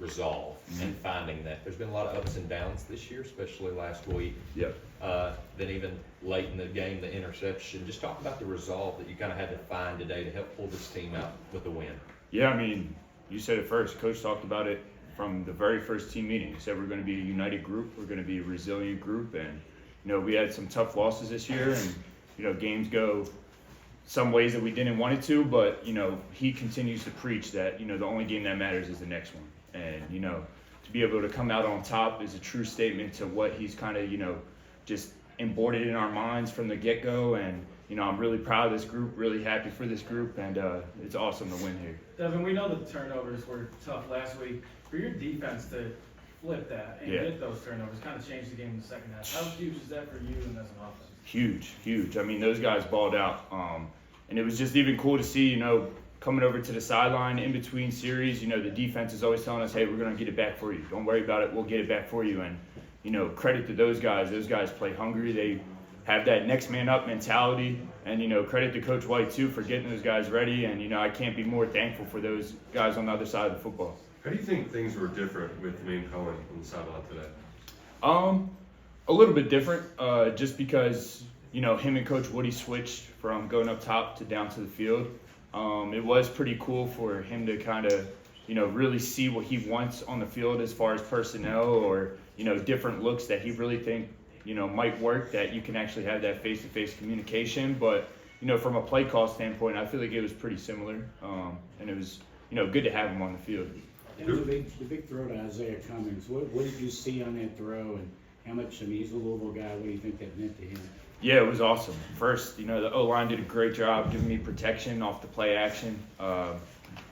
resolve and finding that. There's been a lot of ups and downs this year, especially last week. Yep. Then even late in the game, the interception. Just talk about the resolve that you kind of had to find today to help pull this team out with a win. Yeah, I mean, you said it first. Coach talked about it from the very first team meeting. He said we're going to be a united group. We're going to be a resilient group. And, we had some tough losses this year. And, games go some ways that we didn't want it to. But, he continues to preach that, the only game that matters is the next one. And, to be able to come out on top is a true statement to what he's kind of, just embodied in our minds from the get-go. And, I'm really proud of this group, really happy for this group, and it's awesome to win here. Devin, we know the turnovers were tough last week. For your defense to flip that and get those turnovers, kind of change the game in the second half. How huge is that for you and as an offense? Huge. I mean, those guys balled out. And it was just even cool to see, coming over to the sideline in between series, the defense is always telling us, hey, we're going to get it back for you. Don't worry about it. We'll get it back for you. And, credit to those guys. Those guys play hungry. They have that next man up mentality. And, credit to Coach White, too, for getting those guys ready. And, I can't be more thankful for those guys on the other side of the football. How do you think things were different with Maine Cohen on the sideline today? A little bit different, just because, him and Coach Woody switched from going up top to down to the field. It was pretty cool for him to kind of, really see what he wants on the field as far as personnel or, different looks that he really think, might work, that you can actually have that face-to-face communication. But, from a play call standpoint, I feel like it was pretty similar. And it was, good to have him on the field. It was the big throw to Isaiah Cummings. What did you see on that throw, and how much? He's a Louisville guy. What do you think that meant to him? Yeah, it was awesome. First, the O-line did a great job giving me protection off the play action.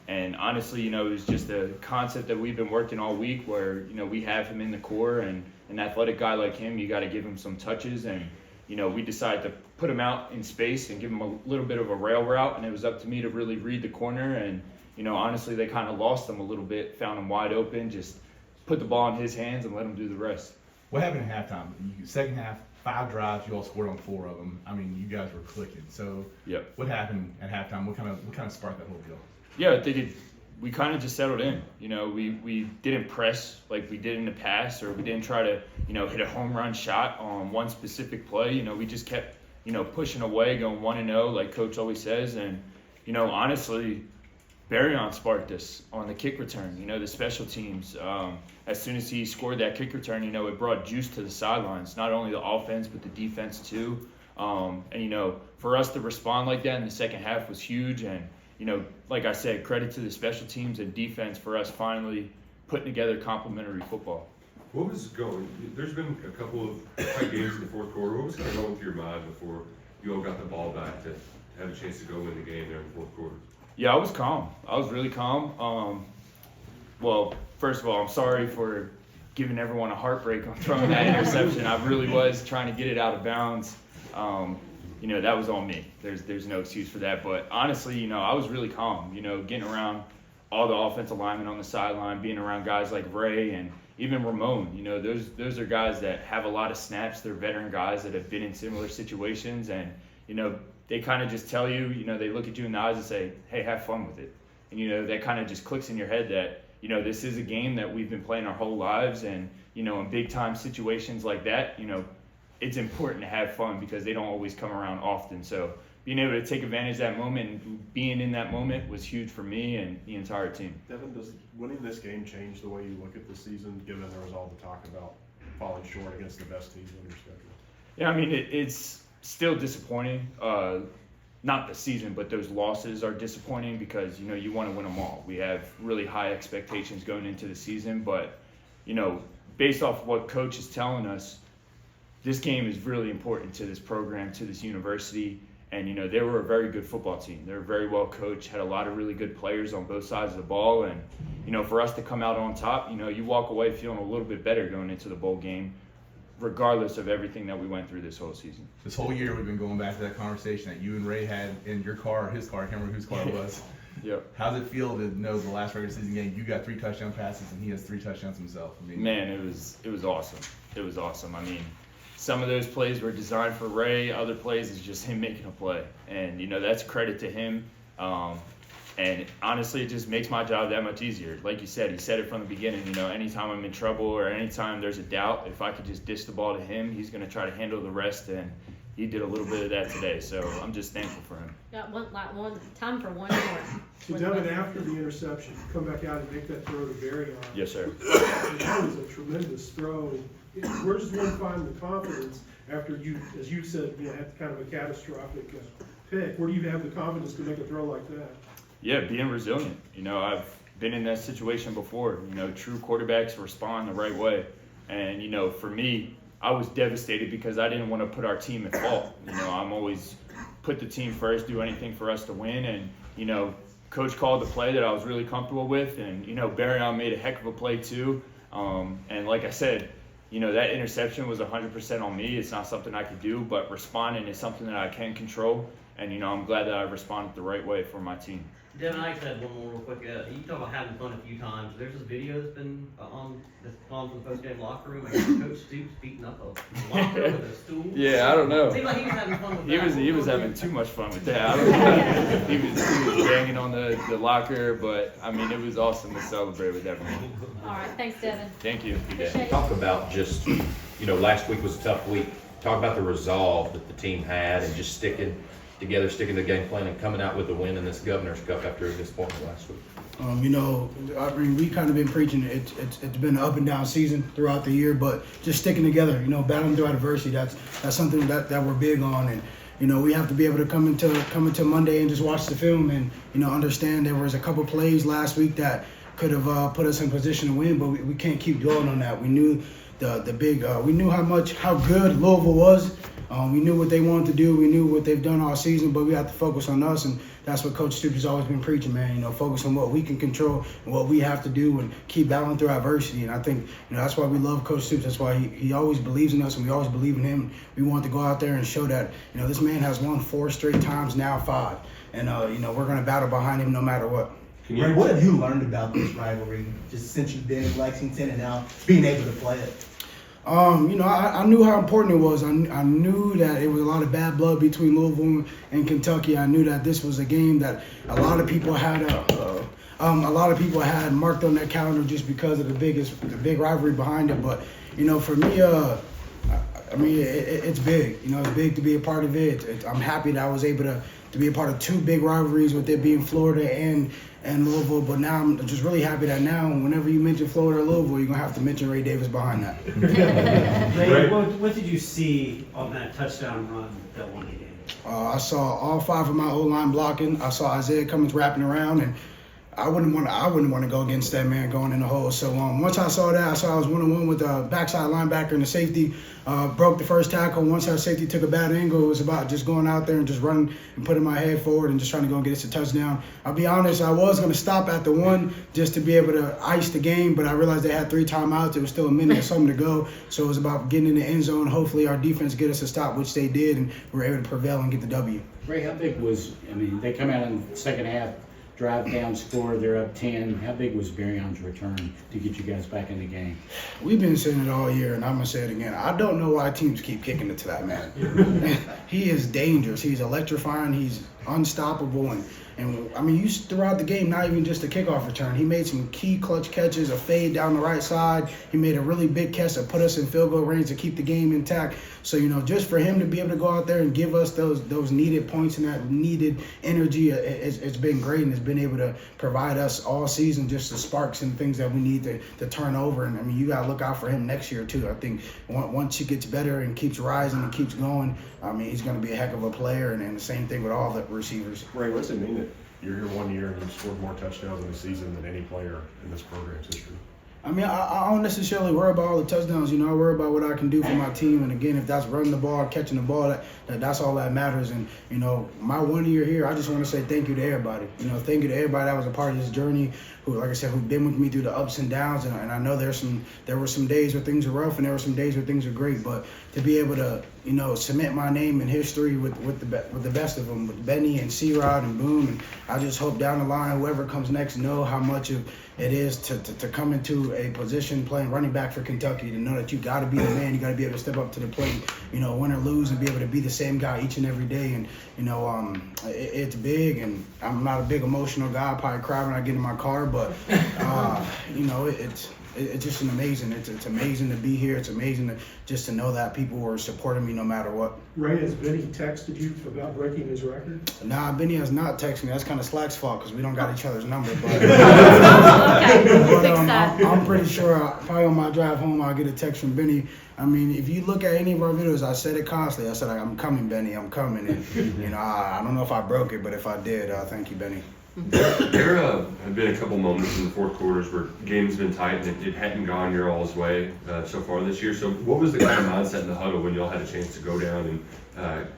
And honestly, it was just a concept that we've been working all week where, we have him in the core, and an athletic guy like him, you got to give him some touches. And, we decided to put him out in space and give him a little bit of a rail route, and it was up to me to really read the corner. And, honestly, they kind of lost him a little bit, found him wide open, just put the ball in his hands and let him do the rest. What happened at halftime? Second half, 5 drives, you all scored on 4 of them. I mean, you guys were clicking. So, What happened at halftime? What kind of sparked that whole deal? Yeah, I think we kind of just settled in. We didn't press like we did in the past, or we didn't try to, hit a home run shot on one specific play. We just kept, pushing away, going 1-0, like Coach always says. And, honestly, Barryon sparked us on the kick return, the special teams. As soon as he scored that kick return, it brought juice to the sidelines, not only the offense, but the defense too. And, for us to respond like that in the second half was huge. And, like I said, credit to the special teams and defense for us finally putting together complimentary football. What was going? There's been a couple of tight games in the fourth quarter. What was kind of going through your mind before you all got the ball back to have a chance to go win the game there in the fourth quarter? Yeah, I was calm. I was really calm. Well, first of all, I'm sorry for giving everyone a heartbreak on throwing that interception. I really was trying to get it out of bounds. That was on me. There's no excuse for that. But honestly, I was really calm. Getting around all the offensive linemen on the sideline, being around guys like Ray and even Ramon. Those are guys that have a lot of snaps. They're veteran guys that have been in similar situations, and they kind of just tell you, they look at you in the eyes and say, hey, have fun with it. And that kind of just clicks in your head that this is a game that we've been playing our whole lives, and in big time situations like that, it's important to have fun because they don't always come around often. So being able to take advantage of that moment and being in that moment was huge for me and the entire team. Devin, does winning this game change the way you look at the season, given there was all the talk about falling short against the best teams on your schedule? Yeah, I mean, it's still disappointing. Not the season, but those losses are disappointing because, you want to win them all. We have really high expectations going into the season, but, based off what Coach is telling us, this game is really important to this program, to this university. And, they were a very good football team. They were very well coached, had a lot of really good players on both sides of the ball. And, for us to come out on top, you walk away feeling a little bit better going into the bowl game, regardless of everything that we went through this whole season. This whole year we've been going back to that conversation that you and Ray had in your car, or his car, I can't remember whose car it was. Yep. How does it feel to know the last regular season game, you got 3 touchdown passes and he has 3 touchdowns himself? I mean, man, it was awesome. It was awesome. I mean, some of those plays were designed for Ray. Other plays is just him making a play. And, that's credit to him. And honestly, it just makes my job that much easier. Like you said, he said it from the beginning, anytime I'm in trouble or anytime there's a doubt, if I could just dish the ball to him, he's going to try to handle the rest. And he did a little bit of that today. So I'm just thankful for him. Got one time for one more. So Devin, after the interception, come back out and make that throw to Barry on. Yes, sir. That was a tremendous throw. Where does one find the confidence after you, as you said, had kind of a catastrophic pick? Where do you have the confidence to make a throw like that? Yeah, being resilient. I've been in that situation before. True quarterbacks respond the right way. And, for me, I was devastated because I didn't want to put our team at fault. I'm always put the team first, do anything for us to win. And, Coach called the play that I was really comfortable with. And, Barryon made a heck of a play too. And like I said, that interception was 100% on me. It's not something I could do, but responding is something that I can control. And, I'm glad that I responded the right way for my team. Devin, I just had one more real quick. You talk about having fun a few times. There's this video that's been on from the post-game locker room. Coach Stoops beating up a locker with a stool. Yeah, I don't know. Seemed like he was having fun with that. He was having too much fun with that. I don't know. He was banging on the locker, but it was awesome to celebrate with everyone. All right, thanks, Devin. Thank you. Appreciate it. Talk about just, last week was a tough week. Talk about the resolve that the team had and just sticking together, sticking to the game plan and coming out with a win in this Governor's Cup after a disappointment last week. We kind of been preaching it's been an up and down season throughout the year, but just sticking together, battling through adversity, that's something that we're big on. And we have to be able to come into Monday and just watch the film and understand there was a couple plays last week that could have put us in position to win, but we can't keep dwelling on that. We knew we knew how good Louisville was. We knew what they wanted to do. We knew what they've done all season, but we have to focus on us, and that's what Coach Stoops has always been preaching, man. Focus on what we can control and what we have to do, and keep battling through adversity. And I think that's why we love Coach Stoops. That's why he always believes in us, and we always believe in him. We want to go out there and show that this man has won 4 straight times, now 5, and we're going to battle behind him no matter what. Ray, what have you learned about this rivalry just since you've been in Lexington and now being able to play it? I knew how important it was. I knew that it was a lot of bad blood between Louisville and Kentucky. I knew that this was a game that a lot of people had marked on their calendar just because of the big rivalry behind it. But for me, it's big. It's big to be a part of it. I'm happy that I was able to be a part of 2 big rivalries, with it being Florida and Louisville. But now I'm just really happy that now, whenever you mention Florida or Louisville, you're going to have to mention Ray Davis behind that. Ray, what did you see on that touchdown run that won the game? I saw all 5 of my O-line blocking. I saw Isaiah Cummings wrapping around, and I wouldn't want to go against that man going in the hole. So once I saw that, I saw I was 1-on-1 with the backside linebacker and the safety. Broke the first tackle. Once our safety took a bad angle, it was about just going out there and just running and putting my head forward and just trying to go and get us a touchdown. I'll be honest, I was going to stop at the 1 just to be able to ice the game, but I realized they had 3 timeouts. There was still a minute or something to go. So it was about getting in the end zone. Hopefully our defense get us a stop, which they did, and we were able to prevail and get the W. Ray, how big was, they come out in the second half, drive down, score, they're up 10. How big was Barryon's return to get you guys back in the game? We've been saying it all year, and I'm going to say it again. I don't know why teams keep kicking it to that man. He is dangerous. He's electrifying. He's unstoppable. And you throughout the game, not even just a kickoff return. He made some key clutch catches, a fade down the right side. He made a really big catch that put us in field goal range to keep the game intact. So, just for him to be able to go out there and give us those needed points and that needed energy, it's been great, and it's been able to provide us all season just the sparks and things that we need to turn over. And, you got to look out for him next year, too. I think once he gets better and keeps rising and keeps going, he's going to be a heck of a player, and the same thing with all the receivers. Ray, what's it mean that you're here 1 year and you've scored more touchdowns in a season than any player in this program's history? I don't necessarily worry about all the touchdowns. I worry about what I can do for my team. And again, if that's running the ball, catching the ball, that's all that matters. And, my 1 year here, I just want to say thank you to everybody. Thank you to everybody that was a part of this journey, who, like I said, who've been with me through the ups and downs. And I know there were some days where things were rough, and there were some days where things were great. But to be able to, you know, cement my name in history with the best of them, with Benny and C-Rod and Boom. And I just hope down the line, whoever comes next know how much of it is to come into a position playing running back for Kentucky, to know that you got to be the man, you got to be able to step up to the plate, you know, win or lose, and be able to be the same guy each and every day. And, you know, it's big, and I'm not a big emotional guy. I probably cry when I get in my car, but, you know, it's just amazing. It's amazing to be here. It's amazing just to know that people were supporting me no matter what. Ray, has Benny texted you about breaking his record? Nah, Benny has not texted me. That's kind of Slack's fault because we don't got each other's number. But, Okay, fix that. I'm pretty sure probably on my drive home I'll get a text from Benny. I mean, if you look at any of our videos, I said it constantly. I said, I'm coming, Benny, I'm coming. And, you know, I don't know if I broke it, but if I did, thank you, Benny. There have been a couple moments in the fourth quarters where games been tight and it hadn't gone your all's way so far this year. So what was the kind of mindset in the huddle when y'all had a chance to go down and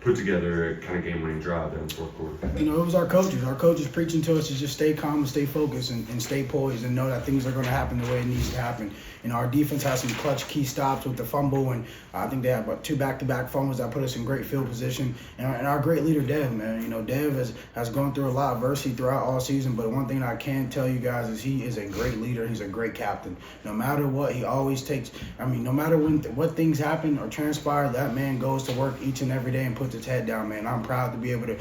put together a kind of game-winning drive down in the fourth quarter? You know, it was our coaches. Our coaches preaching to us to just stay calm and stay focused and stay poised and know that things are going to happen the way it needs to happen. You know, our defense has some clutch key stops with the fumble, and I think they have about 2 back-to-back fumbles that put us in great field position. And our great leader, Dev, man. You know, Dev has gone through a lot of adversity throughout all season, but one thing I can tell you guys is he is a great leader. He's a great captain. No matter what, he always takes, I mean, no matter what things happen or transpire, that man goes to work each and every day and puts his head down, man. I'm proud to be able to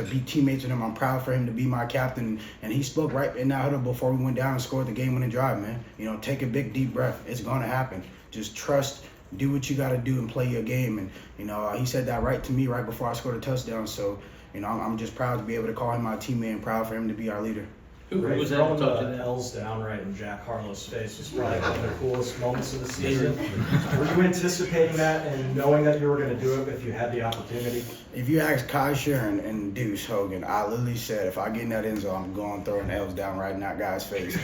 be teammates with him. I'm proud for him to be my captain. And he spoke right in that huddle before we went down and scored the game-winning drive, man. You know, take a big, deep breath. It's going to happen. Just trust, do what you got to do, and play your game. And, you know, he said that right to me right before I scored a touchdown. So, you know, I'm just proud to be able to call him my teammate and proud for him to be our leader. Who was that to talk to the L's down right in Jack Harlow's face was probably one of the coolest moments of the season. Were you anticipating that and knowing that you were going to do it if you had the opportunity? If you ask Kai Sharon and Deuce Hogan, I literally said, if I get in that end zone, I'm going throwing L's down right in that guy's face.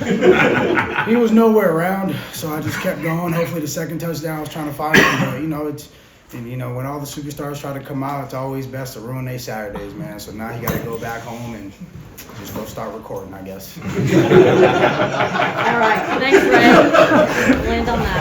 He was nowhere around, so I just kept going. Hopefully the second touchdown I was trying to find him, but, you know, and, you know, when all the superstars try to come out, it's always best to ruin their Saturdays, man. So now you got to go back home and just go start recording, I guess.